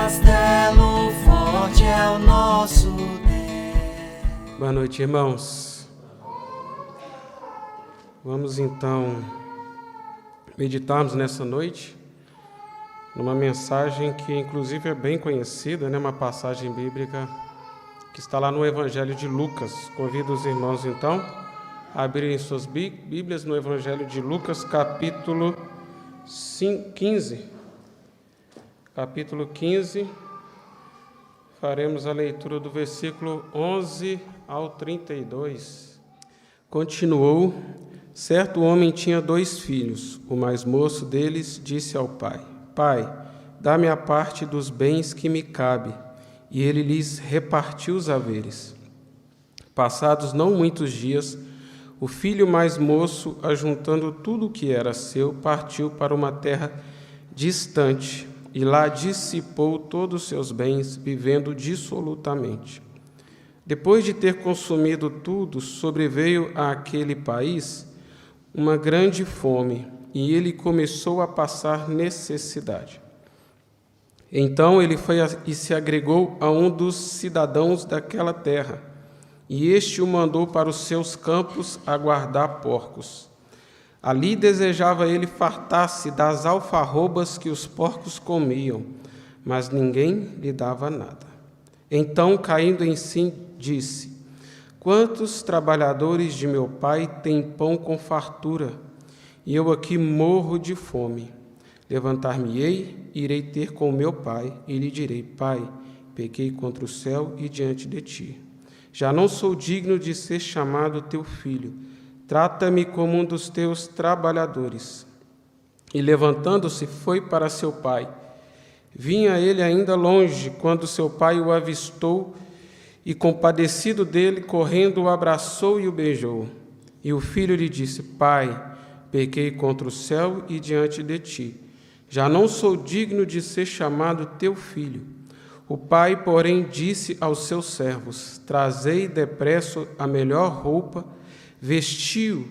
castelo forte é o nosso Deus. Boa noite, irmãos. Vamos então meditarmos nessa noite numa mensagem que inclusive é bem conhecida, uma passagem bíblica que está lá no Evangelho de Lucas. Convido os irmãos então a abrirem suas Bíblias no Evangelho de Lucas, capítulo 15. Capítulo 15, faremos a leitura do versículo 11 ao 32. Continuou: certo homem tinha 2 filhos. O mais moço deles disse ao pai: Pai, dá-me a parte dos bens que me cabe. E ele lhes repartiu os haveres. Passados não muitos dias, o filho mais moço, ajuntando tudo o que era seu, partiu para uma terra distante e lá dissipou todos os seus bens, vivendo dissolutamente. Depois de ter consumido tudo, sobreveio àquele país uma grande fome, e ele começou a passar necessidade. Então ele foi e se agregou a um dos cidadãos daquela terra, e este o mandou para os seus campos a guardar porcos. Ali desejava ele fartar-se das alfarrobas que os porcos comiam, mas ninguém lhe dava nada. Então, caindo em si, disse: Quantos trabalhadores de meu pai têm pão com fartura, e eu aqui morro de fome. Levantar-me-ei, irei ter com meu pai, e lhe direi: Pai, pequei contra o céu e diante de ti. Já não sou digno de ser chamado teu filho. Trata-me como um dos teus trabalhadores. E levantando-se, foi para seu pai. Vinha ele ainda longe, quando seu pai o avistou, e compadecido dele, correndo, o abraçou e o beijou. E o filho lhe disse: Pai, pequei contra o céu e diante de ti. Já não sou digno de ser chamado teu filho. O pai, porém, disse aos seus servos: Trazei depressa a melhor roupa, vestiu,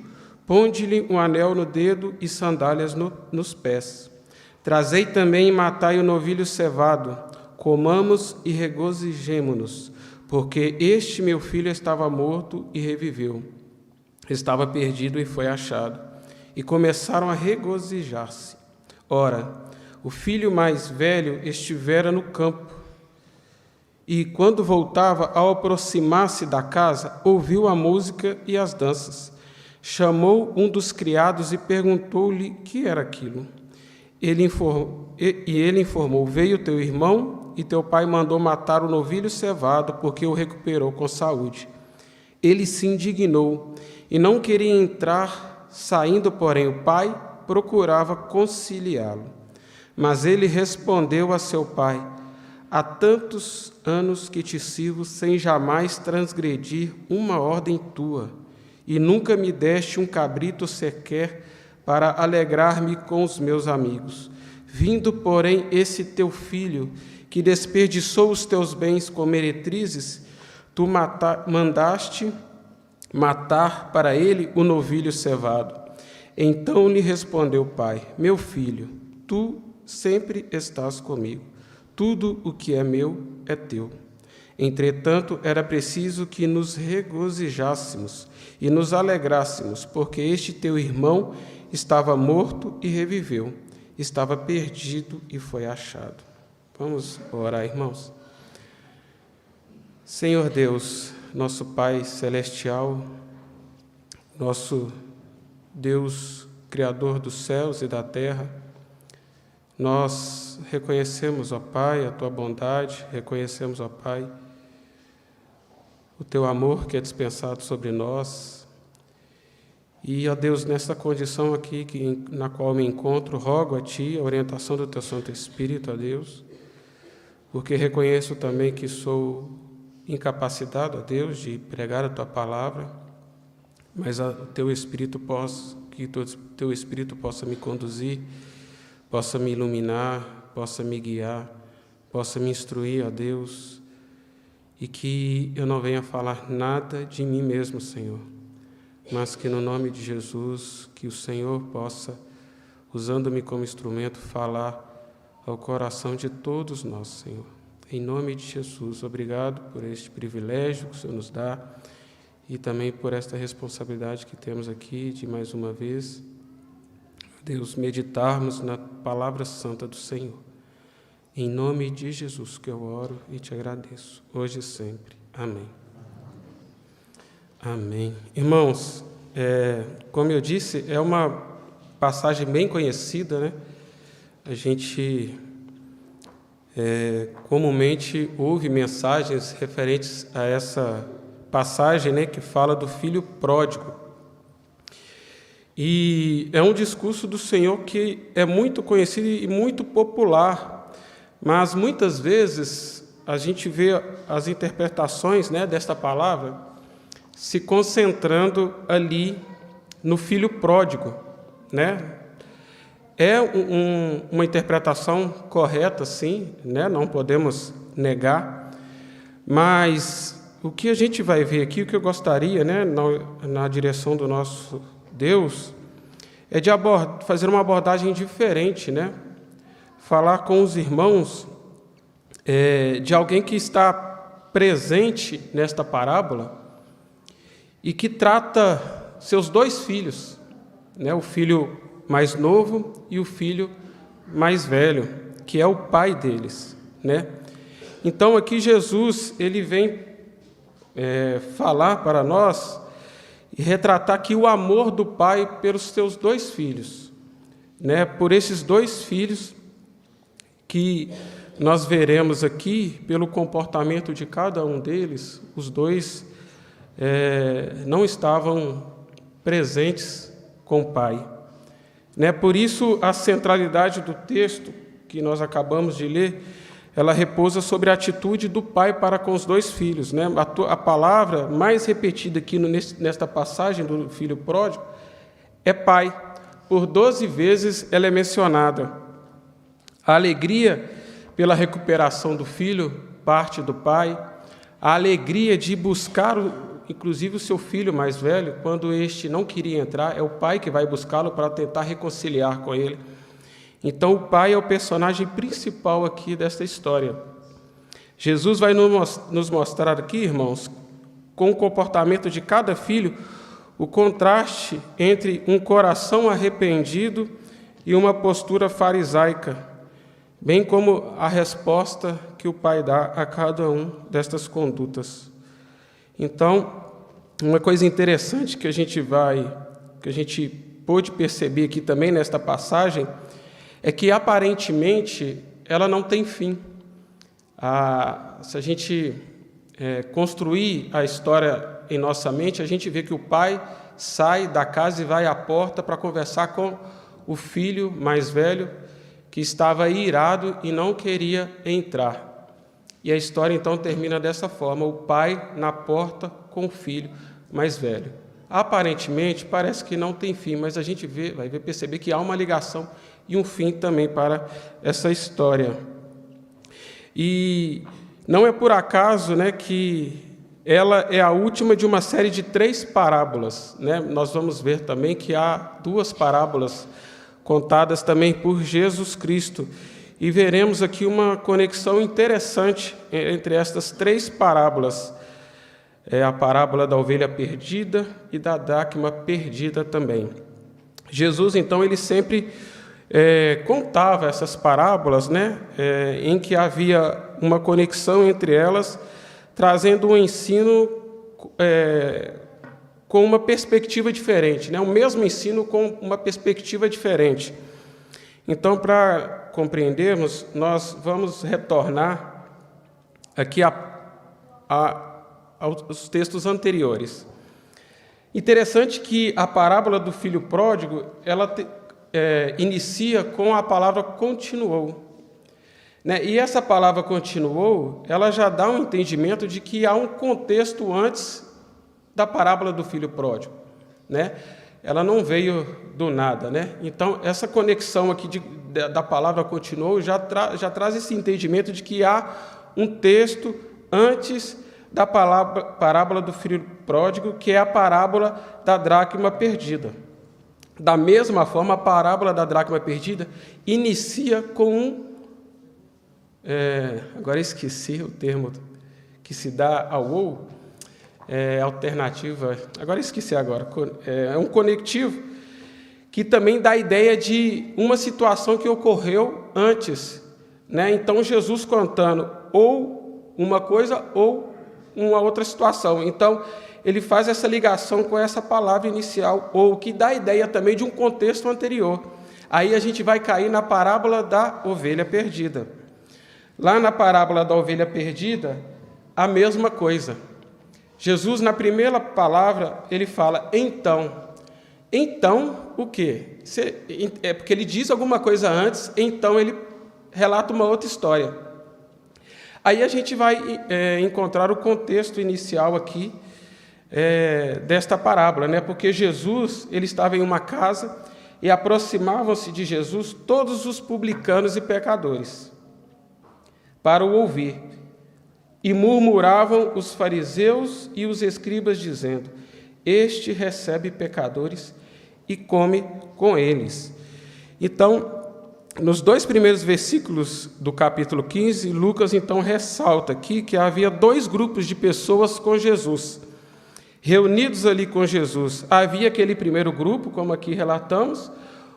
ponde-lhe um anel no dedo e sandálias nos pés. Trazei também e matai o novilho cevado, comamos e regozijemo-nos, porque este meu filho estava morto e reviveu, estava perdido e foi achado. E começaram a regozijar-se. Ora, o filho mais velho estivera no campo, e quando voltava, ao aproximar-se da casa, ouviu a música e as danças. Chamou um dos criados e perguntou-lhe que era aquilo. Ele informou: Veio teu irmão, e teu pai mandou matar o novilho cevado, porque o recuperou com saúde. Ele se indignou e não queria entrar, saindo, porém, o pai procurava conciliá-lo. Mas ele respondeu a seu pai: Há tantos anos que te sirvo sem jamais transgredir uma ordem tua, e nunca me deste um cabrito sequer para alegrar-me com os meus amigos. Vindo, porém, esse teu filho, que desperdiçou os teus bens com meretrizes, tu mandaste matar para ele o novilho cevado. Então lhe respondeu o pai: Meu filho, tu sempre estás comigo. Tudo o que é meu é teu. Entretanto, era preciso que nos regozijássemos e nos alegrássemos, porque este teu irmão estava morto e reviveu, estava perdido e foi achado. Vamos orar, irmãos. Senhor Deus, nosso Pai celestial, nosso Deus, Criador dos céus e da terra, nós reconhecemos, ó Pai, a Tua bondade, reconhecemos, ó Pai, o Teu amor que é dispensado sobre nós. E, ó Deus, nessa condição aqui na qual me encontro, rogo a Ti a orientação do Teu Santo Espírito, ó Deus, porque reconheço também que sou incapacitado, ó Deus, de pregar a Tua palavra, mas que o Teu Espírito possa me conduzir, possa me iluminar, possa me guiar, possa me instruir, ó Deus, e que eu não venha falar nada de mim mesmo, Senhor, mas que no nome de Jesus, que o Senhor possa, usando-me como instrumento, falar ao coração de todos nós, Senhor. Em nome de Jesus, obrigado por este privilégio que o Senhor nos dá e também por esta responsabilidade que temos aqui de, mais uma vez, Deus, meditarmos na palavra santa do Senhor. Em nome de Jesus que eu oro e te agradeço, hoje e sempre. Amém. Amém. Irmãos, como eu disse, é uma passagem bem conhecida, né? A gente comumente ouve mensagens referentes a essa passagem, né, que fala do filho pródigo. E é um discurso do Senhor que é muito conhecido e muito popular, mas muitas vezes a gente vê as interpretações, né, desta palavra se concentrando ali no filho pródigo, né? É uma interpretação correta, sim, né? Não podemos negar, mas o que a gente vai ver aqui, o que eu gostaria, né, na direção do nosso Deus, é de fazer uma abordagem diferente, né? Falar com os irmãos de alguém que está presente nesta parábola e que trata seus dois filhos, né? O filho mais novo e o filho mais velho, que é o pai deles, né? Então aqui Jesus ele vem falar para nós e retratar aqui o amor do pai pelos seus dois filhos, né? Por esses dois filhos que nós veremos aqui pelo comportamento de cada um deles, os dois não estavam presentes com o pai. Né? Por isso, a centralidade do texto que nós acabamos de ler, ela repousa sobre a atitude do pai para com os dois filhos. Né? A palavra mais repetida aqui nesta passagem do filho pródigo é pai. Por 12 vezes ela é mencionada. A alegria pela recuperação do filho parte do pai, a alegria de buscar inclusive o seu filho mais velho, quando este não queria entrar, é o pai que vai buscá-lo para tentar reconciliar com ele. Então, o pai é o personagem principal aqui desta história. Jesus vai nos mostrar aqui, irmãos, com o comportamento de cada filho, o contraste entre um coração arrependido e uma postura farisaica, bem como a resposta que o pai dá a cada um destas condutas. Então, uma coisa interessante que a gente pôde perceber aqui também nesta passagem é que aparentemente ela não tem fim. Se a gente construir a história em nossa mente, a gente vê que o pai sai da casa e vai à porta para conversar com o filho mais velho que estava irado e não queria entrar. E a história, então, termina dessa forma, o pai na porta com o filho mais velho. Aparentemente, parece que não tem fim, mas a gente vai perceber que há uma ligação e um fim também para essa história. E não é por acaso, né, que ela é a última de uma série de 3 parábolas. Né? Nós vamos ver também que há 2 parábolas contadas também por Jesus Cristo. E veremos aqui uma conexão interessante entre estas 3 parábolas. A parábola da ovelha perdida e da dracma perdida também. Jesus, então, ele sempre contava essas parábolas, né, em que havia uma conexão entre elas, trazendo um ensino com uma perspectiva diferente, né, o mesmo ensino com uma perspectiva diferente. Então, para compreendermos, nós vamos retornar aqui aos textos anteriores. Interessante que a parábola do filho pródigo, ela inicia com a palavra continuou. Né? E essa palavra continuou, ela já dá um entendimento de que há um contexto antes da parábola do filho pródigo. Né? Ela não veio do nada. Né? Então, essa conexão aqui da palavra continuou já traz esse entendimento de que há um texto antes da parábola do filho pródigo, que é a parábola da dracma perdida. Da mesma forma, a parábola da dracma perdida inicia com um agora esqueci o termo que se dá ao ou, alternativa, agora esqueci agora, é um conectivo que também dá a ideia de uma situação que ocorreu antes, né? Então, Jesus contando ou uma coisa ou uma outra situação. Então, ele faz essa ligação com essa palavra inicial, ou que dá a ideia também de um contexto anterior. Aí a gente vai cair na parábola da ovelha perdida. Lá na parábola da ovelha perdida, a mesma coisa. Jesus, na primeira palavra, ele fala, então. Então, o quê? É porque ele diz alguma coisa antes, então ele relata uma outra história. Aí a gente vai encontrar o contexto inicial aqui desta parábola, né? Porque Jesus, ele estava em uma casa e aproximavam-se de Jesus todos os publicanos e pecadores para o ouvir. E murmuravam os fariseus e os escribas, dizendo, este recebe pecadores e come com eles. Então, nos 2 primeiros versículos do capítulo 15, Lucas então ressalta aqui que havia 2 grupos de pessoas com Jesus, reunidos ali com Jesus. Havia aquele primeiro grupo, como aqui relatamos,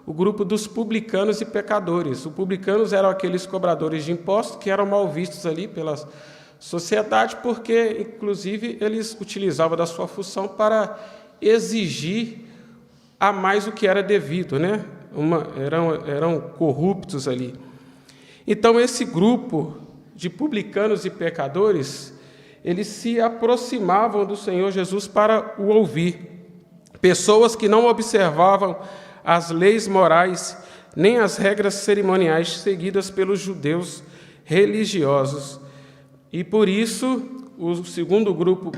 o grupo dos publicanos e pecadores. Os publicanos eram aqueles cobradores de impostos que eram mal vistos ali pela sociedade, porque, inclusive, eles utilizavam da sua função para exigir a mais o que era devido, né? Eram corruptos ali. Então, esse grupo de publicanos e pecadores, eles se aproximavam do Senhor Jesus para o ouvir. Pessoas que não observavam as leis morais, nem as regras cerimoniais seguidas pelos judeus religiosos. E, por isso, o segundo grupo,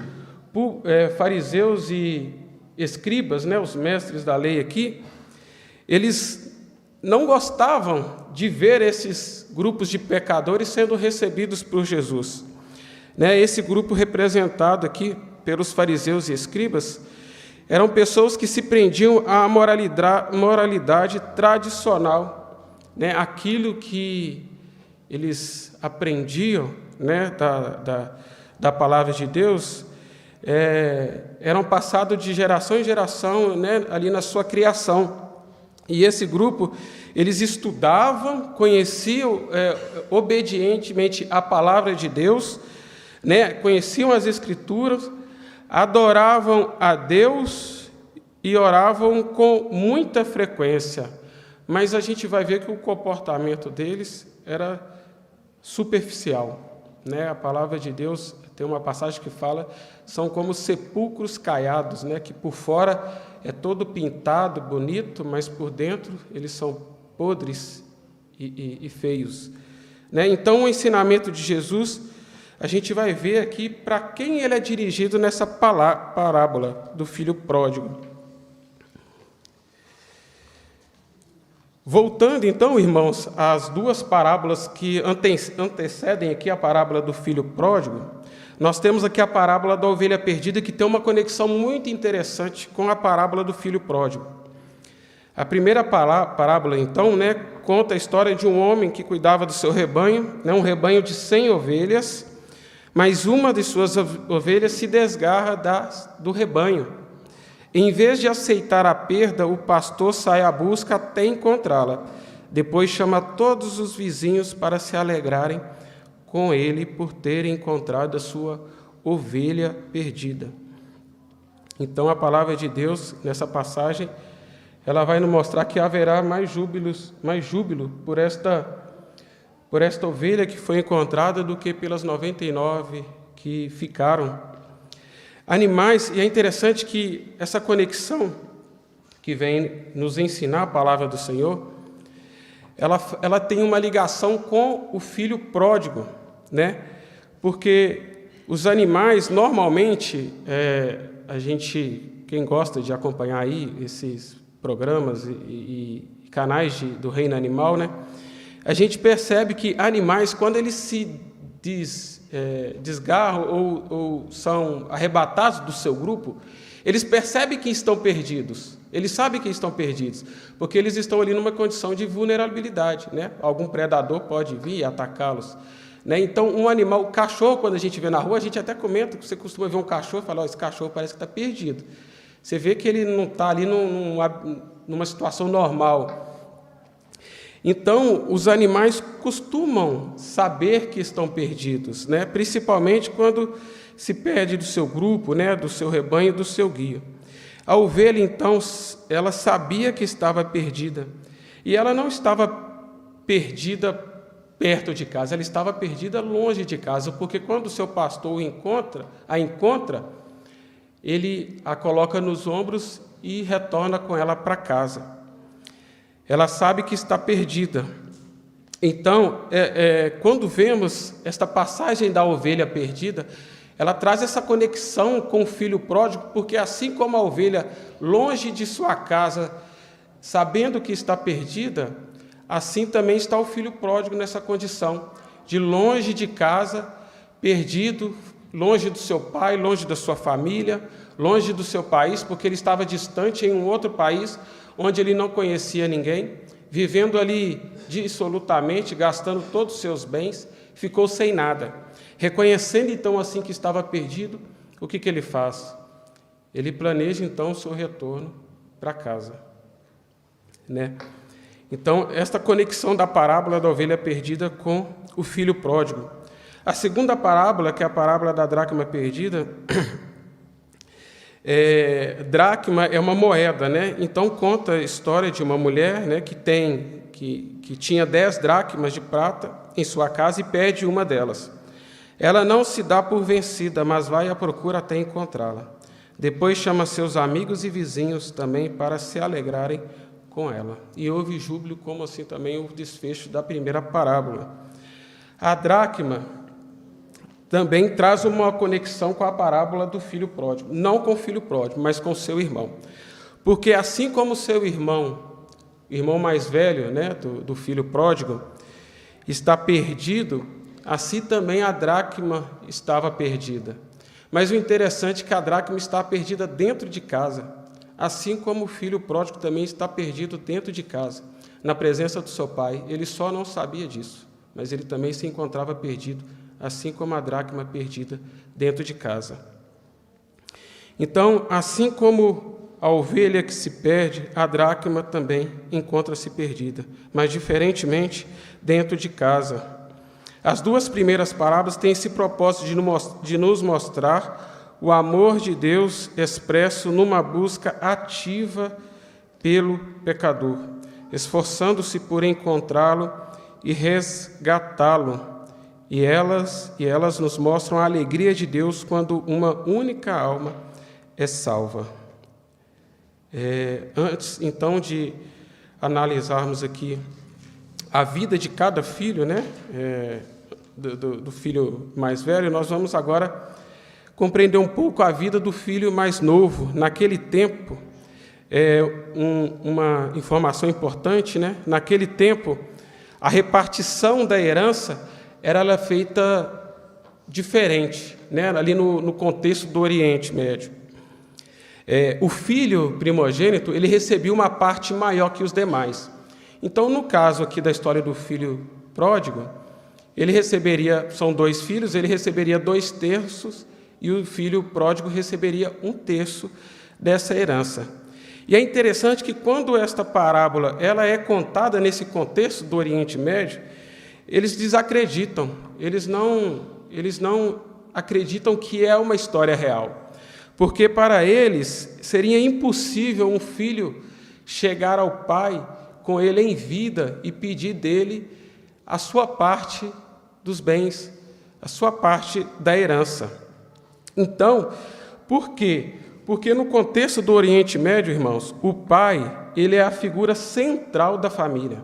fariseus e escribas, né, os mestres da lei aqui, eles não gostavam de ver esses grupos de pecadores sendo recebidos por Jesus. Esse grupo representado aqui pelos fariseus e escribas eram pessoas que se prendiam à moralidade tradicional, né? Aquilo que eles aprendiam, né, da palavra de Deus, eram passados de geração em geração, né, ali na sua criação. E esse grupo, eles estudavam, conheciam obedientemente a palavra de Deus, né, conheciam as Escrituras, adoravam a Deus e oravam com muita frequência. Mas a gente vai ver que o comportamento deles era superficial, né? A palavra de Deus tem uma passagem que fala, são como sepulcros caiados, né? Que por fora é todo pintado, bonito, mas por dentro eles são podres e feios, né? Então, o ensinamento de Jesus, a gente vai ver aqui para quem ele é dirigido nessa parábola do filho pródigo. Voltando, então, irmãos, às 2 parábolas que antecedem aqui a parábola do filho pródigo, nós temos aqui a parábola da ovelha perdida, que tem uma conexão muito interessante com a parábola do filho pródigo. A primeira parábola, então, né, conta a história de um homem que cuidava do seu rebanho, né, um rebanho de 100 ovelhas, mas uma de suas ovelhas se desgarra do rebanho. Em vez de aceitar a perda, o pastor sai à busca até encontrá-la. Depois chama todos os vizinhos para se alegrarem com ele por terem encontrado a sua ovelha perdida. Então, a palavra de Deus, nessa passagem, ela vai nos mostrar que haverá mais júbilo por esta ovelha que foi encontrada do que pelas 99 que ficaram. Animais, e é interessante que essa conexão que vem nos ensinar a palavra do Senhor, ela tem uma ligação com o filho pródigo, né? Porque os animais, normalmente, quem gosta de acompanhar aí esses programas e canais do reino animal, né? A gente percebe que animais, quando eles se desgarram ou são arrebatados do seu grupo, eles percebem que estão perdidos, Eles sabem que estão perdidos, porque eles estão ali numa condição de vulnerabilidade, né? Algum predador pode vir e atacá-los, né? Então, um animal, o cachorro, quando a gente vê na rua, a gente até comenta, você costuma ver um cachorro e fala, esse cachorro parece que está perdido. Você vê que ele não está ali numa situação normal. Então, os animais costumam saber que estão perdidos, né? Principalmente quando se perde do seu grupo, né? Do seu rebanho, do seu guia. A ovelha, então, ela sabia que estava perdida. E ela não estava perdida perto de casa, ela estava perdida longe de casa, porque quando o seu pastor a encontra, ele a coloca nos ombros e retorna com ela para casa. Ela sabe que está perdida. Então, quando vemos esta passagem da ovelha perdida, ela traz essa conexão com o filho pródigo, porque assim como a ovelha, longe de sua casa, sabendo que está perdida, assim também está o filho pródigo nessa condição, de longe de casa, perdido, longe do seu pai, longe da sua família, longe do seu país, porque ele estava distante em um outro país, onde ele não conhecia ninguém, vivendo ali dissolutamente, gastando todos os seus bens, ficou sem nada. Reconhecendo, então, assim que estava perdido, o que ele faz? Ele planeja, então, o seu retorno para casa, né? Então, esta conexão da parábola da ovelha perdida com o filho pródigo. A segunda parábola, que é a parábola da dracma perdida, dracma é uma moeda, né? Então, conta a história de uma mulher, né, que tinha 10 dracmas de prata em sua casa e perde uma delas. Ela não se dá por vencida, mas vai à procura até encontrá-la. Depois chama seus amigos e vizinhos também para se alegrarem com ela. E houve júbilo, como assim também o desfecho da primeira parábola. A dracma também traz uma conexão com a parábola do filho pródigo. Não com o filho pródigo, mas com seu irmão. Porque assim como seu irmão mais velho, né, do filho pródigo, está perdido, assim também a dracma estava perdida. Mas o interessante é que a dracma está perdida dentro de casa, assim como o filho pródigo também está perdido dentro de casa, na presença do seu pai. Ele só não sabia disso, mas ele também se encontrava perdido, assim como a dracma perdida dentro de casa. Então, assim como a ovelha que se perde, a dracma também encontra-se perdida, mas diferentemente dentro de casa. As duas primeiras parábolas têm esse propósito de nos mostrar o amor de Deus expresso numa busca ativa pelo pecador, esforçando-se por encontrá-lo e resgatá-lo. E elas nos mostram a alegria de Deus quando uma única alma é salva. Antes, então, de analisarmos aqui a vida de cada filho, né, do filho mais velho, nós vamos agora compreender um pouco a vida do filho mais novo. Naquele tempo, uma informação importante, né? Naquele tempo, a repartição da herança era feita diferente, né? Ali no contexto do Oriente Médio. O filho primogênito, ele recebia uma parte maior que os demais. Então, no caso aqui da história do filho pródigo, ele receberia, são 2 filhos, ele receberia 2/3 e o filho pródigo receberia 1/3 dessa herança. E é interessante que quando esta parábola ela é contada nesse contexto do Oriente Médio, eles desacreditam, eles não acreditam que é uma história real, porque para eles seria impossível um filho chegar ao pai com ele em vida e pedir dele a sua parte dos bens, a sua parte da herança. Então, por quê? Porque no contexto do Oriente Médio, irmãos, o pai, ele é a figura central da família.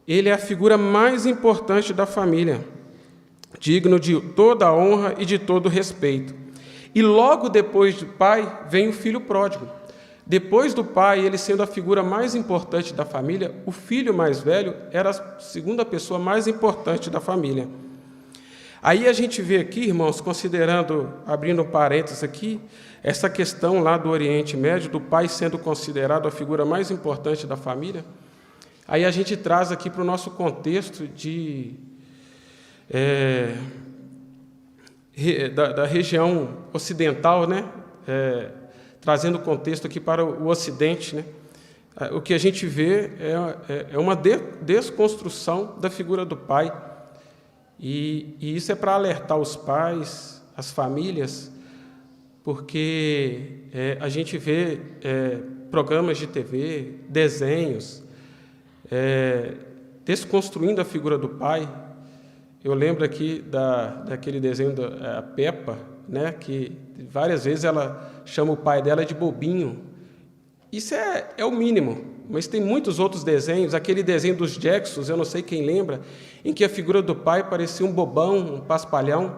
Ele é a figura mais importante da família, digno de toda a honra e de todo o respeito. E logo depois do pai, vem o filho pródigo. Depois do pai, ele sendo a figura mais importante da família, o filho mais velho era a segunda pessoa mais importante da família. Aí a gente vê aqui, irmãos, considerando, abrindo um parênteses aqui, essa questão lá do Oriente Médio, do pai sendo considerado a figura mais importante da família. Aí a gente traz aqui para o nosso contexto da região ocidental, né? Trazendo o contexto aqui para o Ocidente, né? O que a gente vê é uma desconstrução da figura do pai. E isso é para alertar os pais, as famílias, porque a gente vê programas de TV, desenhos, desconstruindo a figura do pai. Eu lembro aqui daquele desenho da Peppa, né, que várias vezes ela chama o pai dela de bobinho. Isso é o mínimo, mas tem muitos outros desenhos. Aquele desenho dos Jacksons, eu não sei quem lembra, em que a figura do pai parecia um bobão, um paspalhão.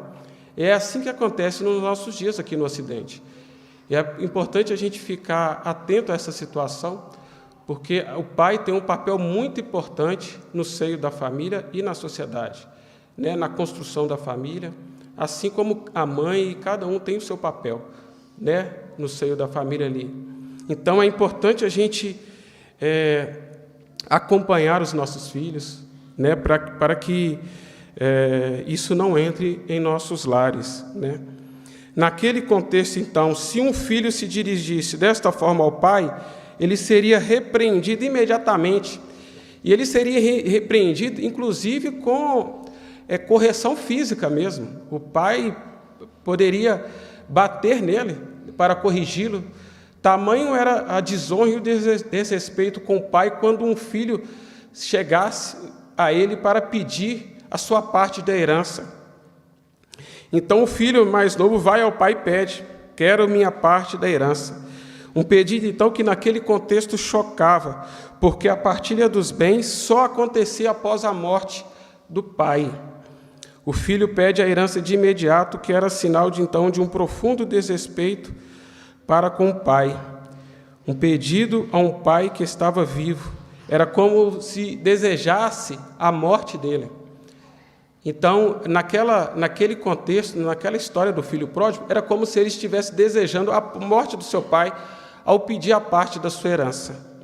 É assim que acontece nos nossos dias aqui no Ocidente. E é importante a gente ficar atento a essa situação, porque o pai tem um papel muito importante no seio da família e na sociedade, né, na construção da família, assim como a mãe, e cada um tem o seu papel, né, no seio da família ali. Então, é importante a gente acompanhar os nossos filhos, né, para que isso não entre em nossos lares, né. Naquele contexto, então, se um filho se dirigisse desta forma ao pai, ele seria repreendido imediatamente, e ele seria repreendido, inclusive, com correção física mesmo. O pai poderia bater nele para corrigi-lo. Tamanho era a desonra e o desrespeito com o pai quando um filho chegasse a ele para pedir a sua parte da herança. Então o filho mais novo vai ao pai e pede: quero minha parte da herança. Um pedido, então, que naquele contexto chocava, porque a partilha dos bens só acontecia após a morte do pai. O filho pede a herança de imediato, que era sinal de um profundo desrespeito para com o pai. Um pedido a um pai que estava vivo. Era como se desejasse a morte dele. Então, naquele contexto, naquela história do filho pródigo, era como se ele estivesse desejando a morte do seu pai ao pedir a parte da sua herança.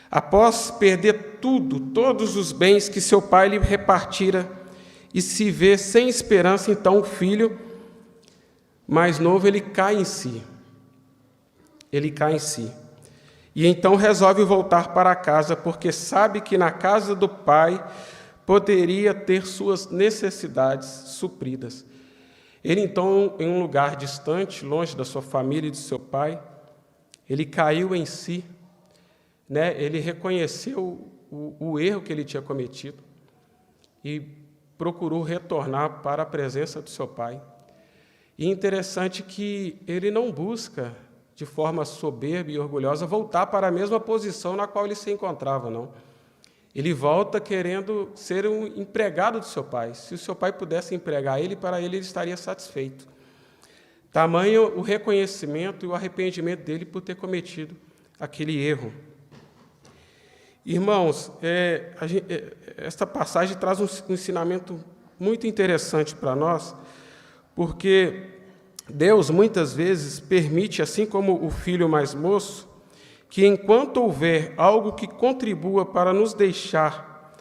Após perder todos os bens que seu pai lhe repartira, e se vê sem esperança, então o filho mais novo, ele cai em si. Ele cai em si. E então resolve voltar para casa, porque sabe que na casa do pai poderia ter suas necessidades supridas. Ele, então, em um lugar distante, longe da sua família e do seu pai, ele caiu em si, né? Ele reconheceu o erro que ele tinha cometido e procurou retornar para a presença do seu pai. E interessante que ele não busca, de forma soberba e orgulhosa, voltar para a mesma posição na qual ele se encontrava, não. Ele volta querendo ser um empregado do seu pai. Se o seu pai pudesse empregar ele, para ele estaria satisfeito. Tamanho o reconhecimento e o arrependimento dele por ter cometido aquele erro. Irmãos, esta passagem traz um ensinamento muito interessante para nós, porque Deus, muitas vezes, permite, assim como o filho mais moço, que enquanto houver algo que contribua para nos deixar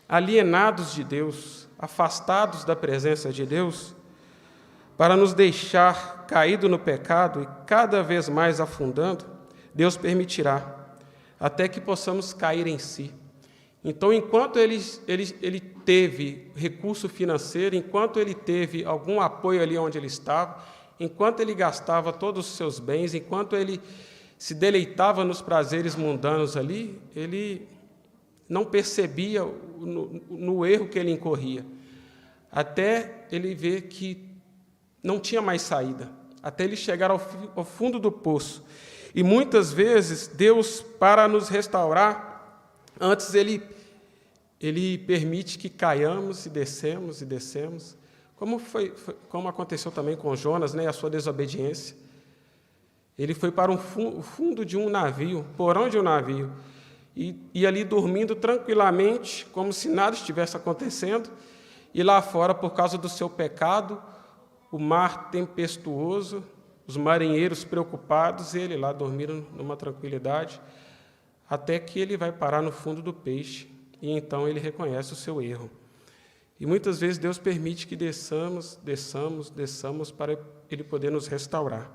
alienados de Deus, afastados da presença de Deus, para nos deixar caído no pecado e cada vez mais afundando, Deus permitirá, até que possamos cair em si. Então, enquanto ele teve recurso financeiro, enquanto ele teve algum apoio ali onde ele estava, enquanto ele gastava todos os seus bens, enquanto ele se deleitava nos prazeres mundanos ali, ele não percebia no erro que ele incorria, até ele ver que não tinha mais saída, até ele chegar ao fundo do poço. E muitas vezes, Deus, para nos restaurar, antes ele permite que caiamos e descemos, como aconteceu também com Jonas, né, a sua desobediência. Ele foi para o fundo de um navio, porão de um navio, e ali dormindo tranquilamente, como se nada estivesse acontecendo, e lá fora, por causa do seu pecado, o mar tempestuoso, os marinheiros preocupados, ele lá dormindo numa tranquilidade, até que ele vai parar no fundo do peixe, e então ele reconhece o seu erro. E muitas vezes Deus permite que desçamos para Ele poder nos restaurar.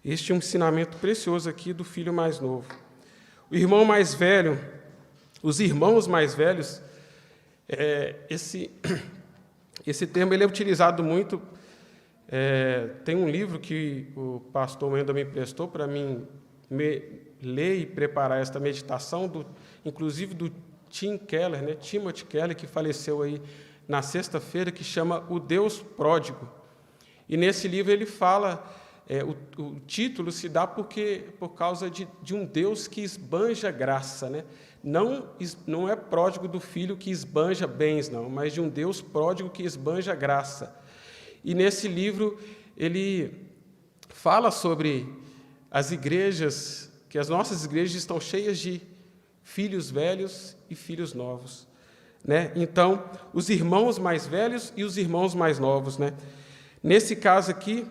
Este é um ensinamento precioso aqui do filho mais novo. O irmão mais velho, os irmãos mais velhos, esse termo ele é utilizado muito. Tem um livro que o pastor Wendel me emprestou para mim ler e preparar esta meditação, inclusive do Timothy Keller, que faleceu aí na sexta-feira, que chama O Deus Pródigo. E nesse livro ele fala, o título se dá por causa de um Deus que esbanja graça, né? Não é pródigo do filho que esbanja bens, não, mas de um Deus pródigo que esbanja graça. E nesse livro ele fala sobre as igrejas, que as nossas igrejas estão cheias de filhos velhos e filhos novos, né? Então, os irmãos mais velhos e os irmãos mais novos, né? Nesse caso aqui,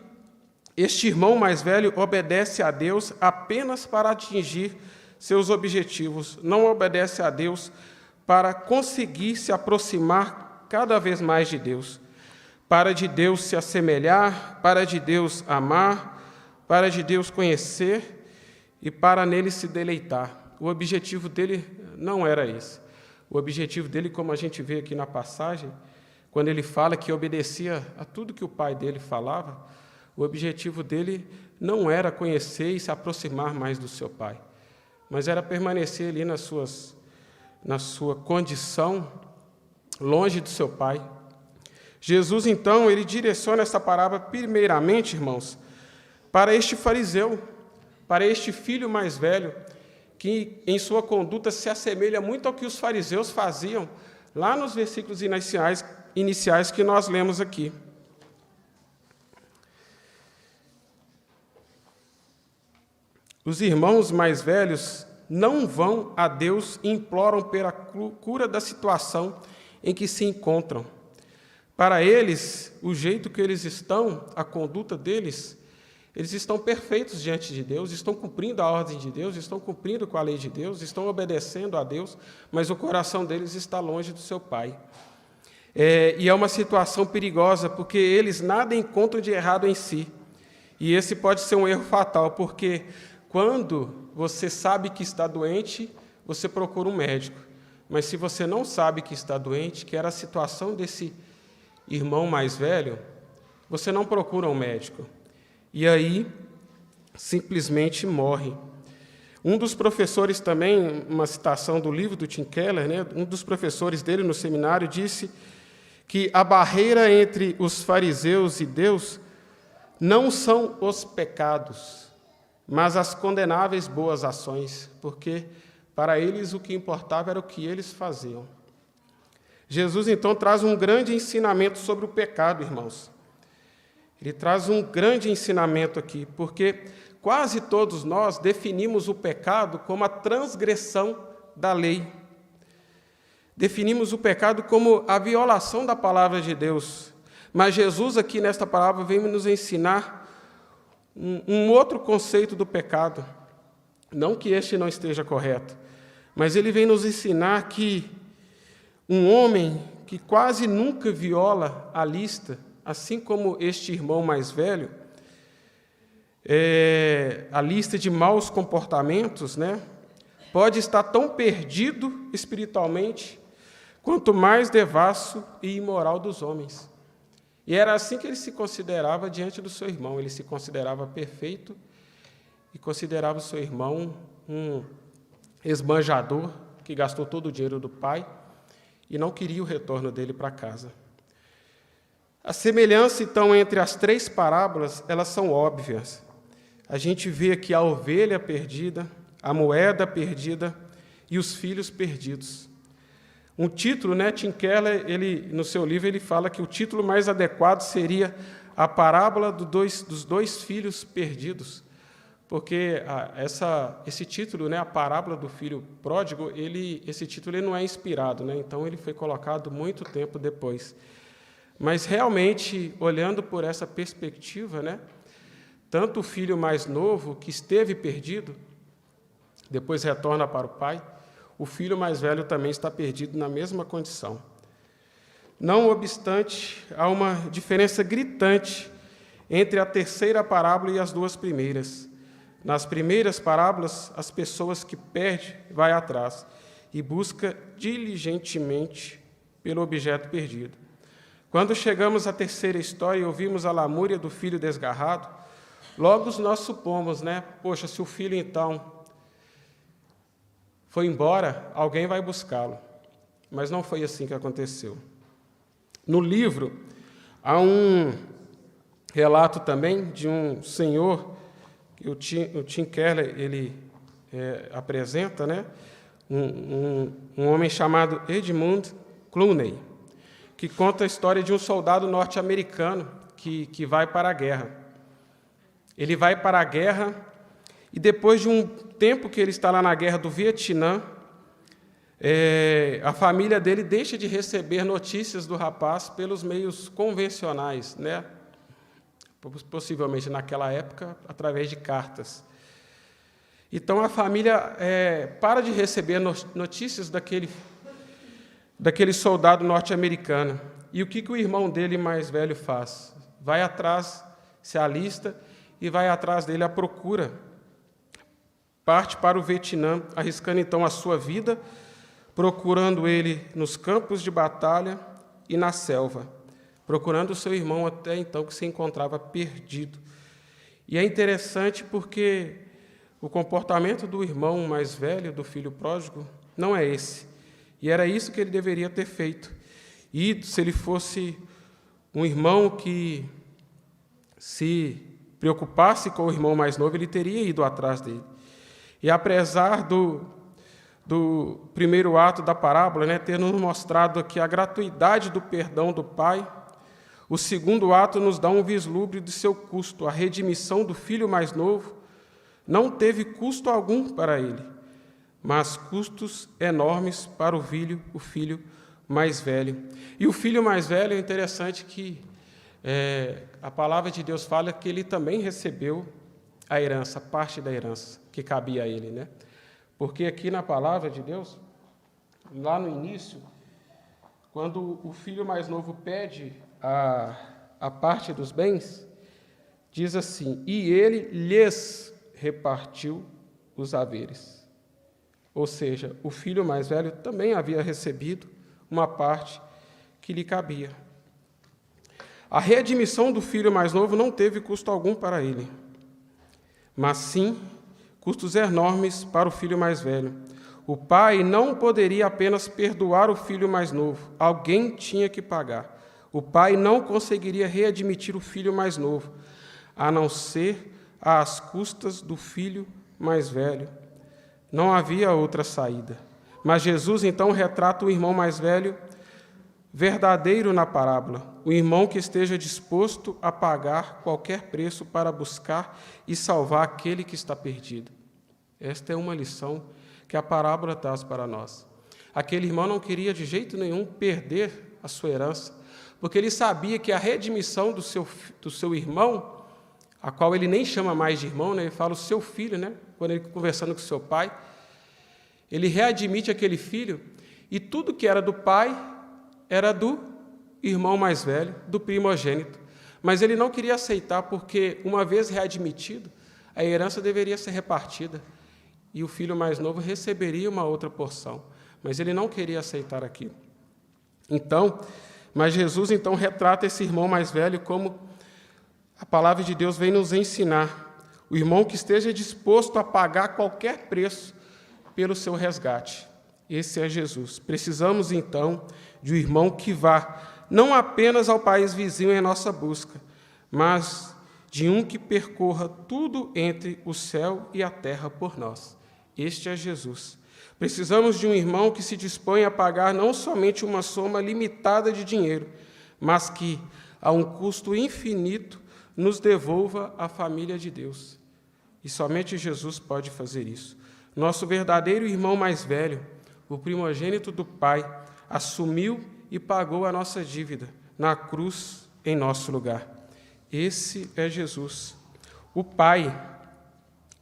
este irmão mais velho obedece a Deus apenas para atingir seus objetivos, não obedece a Deus para conseguir se aproximar cada vez mais de Deus, para de Deus se assemelhar, para de Deus amar, para de Deus conhecer e para nele se deleitar. O objetivo dele não era esse. O objetivo dele, como a gente vê aqui na passagem, quando ele fala que obedecia a tudo que o pai dele falava, o objetivo dele não era conhecer e se aproximar mais do seu pai, mas era permanecer ali na sua condição, longe do seu pai. Jesus, então, ele direciona essa parábola primeiramente, irmãos, para este fariseu, para este filho mais velho, que em sua conduta se assemelha muito ao que os fariseus faziam lá nos versículos iniciais que nós lemos aqui. Os irmãos mais velhos não vão a Deus e imploram pela cura da situação em que se encontram. Para eles, o jeito que eles estão, a conduta deles, eles estão perfeitos diante de Deus, estão cumprindo a ordem de Deus, estão cumprindo com a lei de Deus, estão obedecendo a Deus, mas o coração deles está longe do seu Pai. E é uma situação perigosa, porque eles nada encontram de errado em si. E esse pode ser um erro fatal, porque quando você sabe que está doente, você procura um médico. Mas se você não sabe que está doente, que era a situação desse irmão mais velho, você não procura um médico. E aí, simplesmente morre. Um dos professores também, uma citação do livro do Tim Keller, né, um dos professores dele no seminário disse que a barreira entre os fariseus e Deus não são os pecados, mas as condenáveis boas ações, porque para eles o que importava era o que eles faziam. Jesus, então, traz um grande ensinamento sobre o pecado, irmãos. Ele traz um grande ensinamento aqui, porque quase todos nós definimos o pecado como a transgressão da lei. Definimos o pecado como a violação da palavra de Deus. Mas Jesus, aqui nesta palavra, vem nos ensinar um outro conceito do pecado. Não que este não esteja correto, mas ele vem nos ensinar que um homem que quase nunca viola a lista, assim como este irmão mais velho, a lista de maus comportamentos, né, pode estar tão perdido espiritualmente quanto mais devasso e imoral dos homens. E era assim que ele se considerava diante do seu irmão. Ele se considerava perfeito e considerava o seu irmão um esbanjador que gastou todo o dinheiro do pai e não queria o retorno dele para casa. A semelhança, então, entre as três parábolas, elas são óbvias. A gente vê aqui a ovelha perdida, a moeda perdida e os filhos perdidos. Um título, né, Tim Keller, no seu livro, ele fala que o título mais adequado seria a parábola dos dois filhos perdidos, porque esse título, né, a parábola do filho pródigo, esse título ele não é inspirado, né? Então ele foi colocado muito tempo depois. Mas realmente, olhando por essa perspectiva, né, tanto o filho mais novo, que esteve perdido, depois retorna para o pai, o filho mais velho também está perdido na mesma condição. Não obstante, há uma diferença gritante entre a terceira parábola e as duas primeiras. Nas primeiras parábolas, as pessoas que perdem vai atrás e busca diligentemente pelo objeto perdido. Quando chegamos à terceira história e ouvimos a lamúria do filho desgarrado, logo nós supomos, né? Poxa, se o filho então foi embora, alguém vai buscá-lo. Mas não foi assim que aconteceu. No livro, há um relato também de um senhor, que o Tim Keller ele apresenta, né? Um homem chamado Edmund Clooney, que conta a história de um soldado norte-americano que vai para a guerra. Ele vai para a guerra e, depois de um tempo que ele está lá na guerra do Vietnã, a família dele deixa de receber notícias do rapaz pelos meios convencionais, né? Possivelmente naquela época, através de cartas. Então, a família para de receber notícias daquele soldado norte-americano. E o que o irmão dele mais velho faz? Vai atrás, se alista e vai atrás dele à procura. Parte para o Vietnã, arriscando então a sua vida, procurando ele nos campos de batalha e na selva, procurando o seu irmão até então que se encontrava perdido. E é interessante porque o comportamento do irmão mais velho, do filho pródigo, não é esse. E era isso que ele deveria ter feito. E se ele fosse um irmão que se preocupasse com o irmão mais novo, ele teria ido atrás dele. E apesar do primeiro ato da parábola, né, ter nos mostrado aqui a gratuidade do perdão do Pai, o segundo ato nos dá um vislumbre de seu custo. A redimissão do filho mais novo não teve custo algum para ele, mas custos enormes para o filho mais velho. E o filho mais velho, é interessante que a palavra de Deus fala que ele também recebeu a herança, parte da herança que cabia a ele, né? Porque aqui na palavra de Deus, lá no início, quando o filho mais novo pede a parte dos bens, diz assim: e ele lhes repartiu os haveres. Ou seja, o filho mais velho também havia recebido uma parte que lhe cabia. A readmissão do filho mais novo não teve custo algum para ele, mas sim custos enormes para o filho mais velho. O pai não poderia apenas perdoar o filho mais novo, alguém tinha que pagar. O pai não conseguiria readmitir o filho mais novo, a não ser às custas do filho mais velho. Não havia outra saída. Mas Jesus, então, retrata o irmão mais velho verdadeiro na parábola, o irmão que esteja disposto a pagar qualquer preço para buscar e salvar aquele que está perdido. Esta é uma lição que a parábola traz para nós. Aquele irmão não queria de jeito nenhum perder a sua herança, porque ele sabia que a redimissão do seu irmão, a qual ele nem chama mais de irmão, né? Ele fala o seu filho, né? Quando ele conversando com seu pai, ele readmite aquele filho, e tudo que era do pai era do irmão mais velho, do primogênito. Mas ele não queria aceitar, porque, uma vez readmitido, a herança deveria ser repartida, e o filho mais novo receberia uma outra porção. Mas ele não queria aceitar aquilo. Mas Jesus, então, retrata esse irmão mais velho como a palavra de Deus vem nos ensinar. O irmão que esteja disposto a pagar qualquer preço pelo seu resgate. Esse é Jesus. Precisamos, então, de um irmão que vá não apenas ao país vizinho em nossa busca, mas de um que percorra tudo entre o céu e a terra por nós. Este é Jesus. Precisamos de um irmão que se dispõe a pagar não somente uma soma limitada de dinheiro, mas que, a um custo infinito, nos devolva a família de Deus. E somente Jesus pode fazer isso. Nosso verdadeiro irmão mais velho, o primogênito do Pai, assumiu e pagou a nossa dívida na cruz em nosso lugar. Esse é Jesus. O Pai,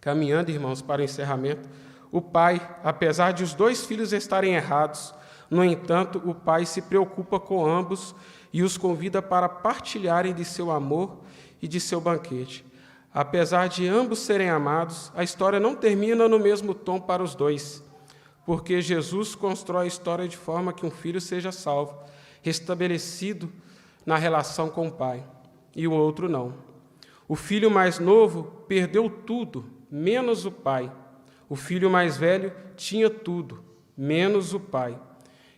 caminhando, irmãos, para o encerramento, o Pai, apesar de os dois filhos estarem errados, no entanto, o Pai se preocupa com ambos e os convida para partilharem de seu amor e de seu banquete. Apesar de ambos serem amados, a história não termina no mesmo tom para os dois, porque Jesus constrói a história de forma que um filho seja salvo, restabelecido na relação com o Pai, e o outro não. O filho mais novo perdeu tudo, menos o Pai. O filho mais velho tinha tudo, menos o Pai.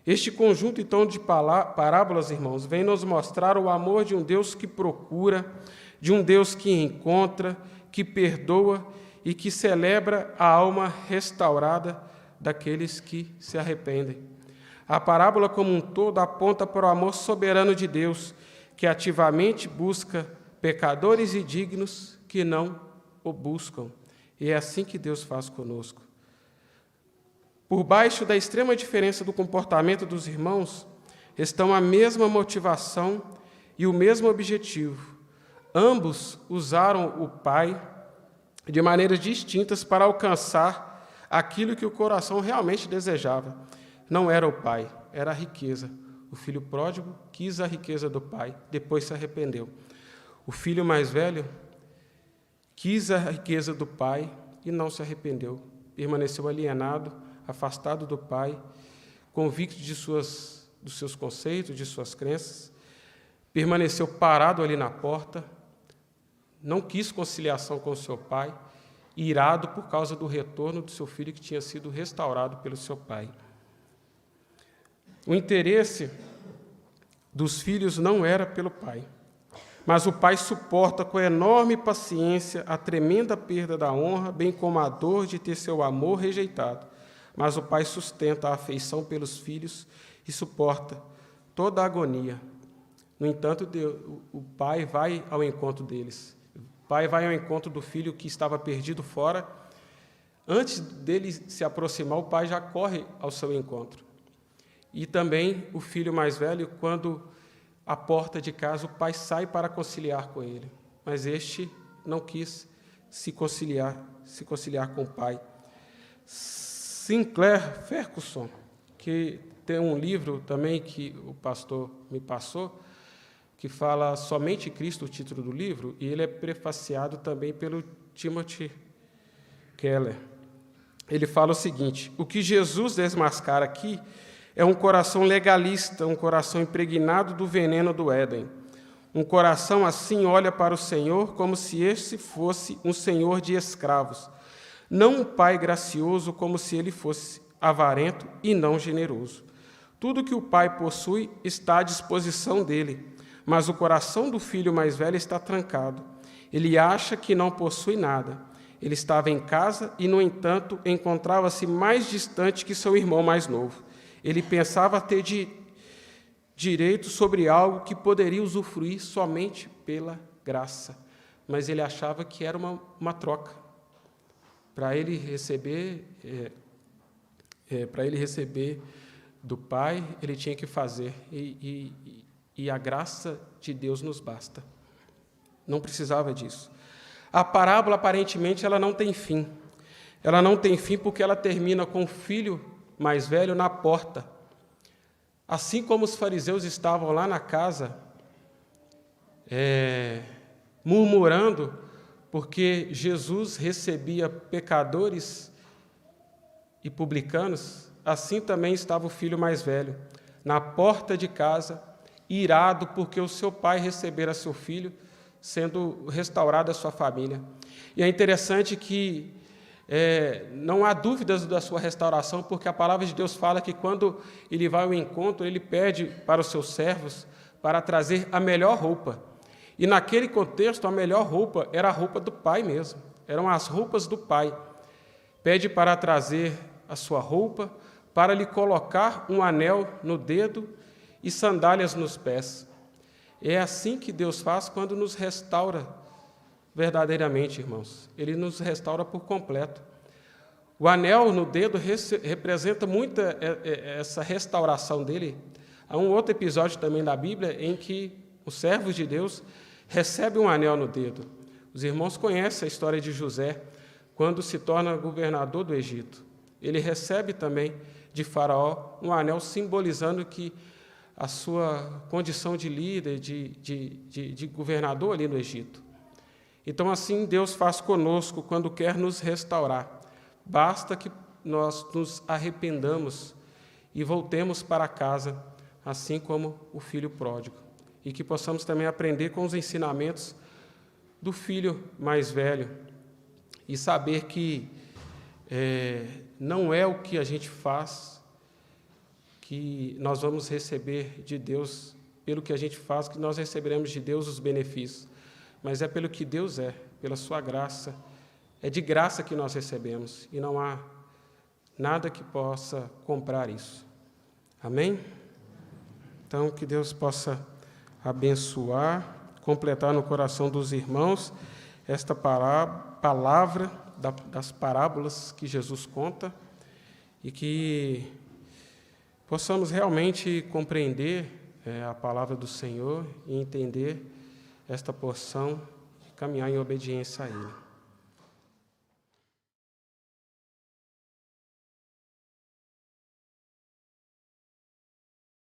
Este conjunto, então, de parábolas, irmãos, vem nos mostrar o amor de um Deus que procura, de um Deus que encontra, que perdoa e que celebra a alma restaurada daqueles que se arrependem. A parábola como um todo aponta para o amor soberano de Deus, que ativamente busca pecadores e dignos que não o buscam. E é assim que Deus faz conosco. Por baixo da extrema diferença do comportamento dos irmãos, estão a mesma motivação e o mesmo objetivo. Ambos usaram o Pai de maneiras distintas para alcançar aquilo que o coração realmente desejava. Não era o Pai, era a riqueza. O filho pródigo quis a riqueza do Pai, depois se arrependeu. O filho mais velho quis a riqueza do Pai e não se arrependeu. Permaneceu alienado, afastado do Pai, convicto dos seus conceitos, de suas crenças. Permaneceu parado ali na porta, não quis conciliação com seu pai, irado por causa do retorno do seu filho que tinha sido restaurado pelo seu pai. O interesse dos filhos não era pelo pai, mas o pai suporta com enorme paciência a tremenda perda da honra, bem como a dor de ter seu amor rejeitado. Mas o pai sustenta a afeição pelos filhos e suporta toda a agonia. No entanto, o pai vai ao encontro deles. O pai vai ao encontro do filho que estava perdido fora. Antes dele se aproximar, o pai já corre ao seu encontro. E também o filho mais velho, quando à porta de casa, o pai sai para conciliar com ele. Mas este não quis se conciliar com o pai. Sinclair Ferguson, que tem um livro também que o pastor me passou, que fala Somente Cristo, o título do livro, e ele é prefaciado também pelo Timothy Keller. Ele fala o seguinte: o que Jesus desmascara aqui é um coração legalista, um coração impregnado do veneno do Éden. Um coração assim olha para o Senhor como se este fosse um senhor de escravos, não um pai gracioso como se ele fosse avarento e não generoso. Tudo que o pai possui está à disposição dele, mas o coração do filho mais velho está trancado. Ele acha que não possui nada. Ele estava em casa e, no entanto, encontrava-se mais distante que seu irmão mais novo. Ele pensava ter direito sobre algo que poderia usufruir somente pela graça, mas ele achava que era uma troca. Para ele receber do Pai, ele tinha que fazer, e a graça de Deus nos basta. Não precisava disso. A parábola, aparentemente, ela não tem fim. Ela não tem fim porque ela termina com o filho mais velho na porta. Assim como os fariseus estavam lá na casa, murmurando, porque Jesus recebia pecadores e publicanos, assim também estava o filho mais velho, na porta de casa, irado porque o seu pai recebera seu filho, sendo restaurada a sua família. E é interessante que não há dúvidas da sua restauração, porque a palavra de Deus fala que quando ele vai ao encontro, ele pede para os seus servos para trazer a melhor roupa. E naquele contexto, a melhor roupa era a roupa do pai mesmo, eram as roupas do pai. Pede para trazer a sua roupa, para lhe colocar um anel no dedo e sandálias nos pés. É assim que Deus faz quando nos restaura verdadeiramente, irmãos. Ele nos restaura por completo. O anel no dedo representa muito essa restauração dele. Há um outro episódio também da Bíblia em que os servos de Deus recebem um anel no dedo. Os irmãos conhecem a história de José, quando se torna governador do Egito. Ele recebe também de Faraó um anel simbolizando que a sua condição de líder, de governador ali no Egito. Então, assim, Deus faz conosco quando quer nos restaurar. Basta que nós nos arrependamos e voltemos para casa, assim como o filho pródigo. E que possamos também aprender com os ensinamentos do filho mais velho e saber que não é o que a gente faz que nós vamos receber de Deus, pelo que a gente faz, que nós receberemos de Deus os benefícios, mas é pelo que Deus é, pela sua graça. É de graça que nós recebemos e não há nada que possa comprar isso. Amém? Então, que Deus possa abençoar, completar no coração dos irmãos esta palavra das parábolas que Jesus conta e que possamos realmente compreender a palavra do Senhor e entender esta porção e caminhar em obediência a Ele.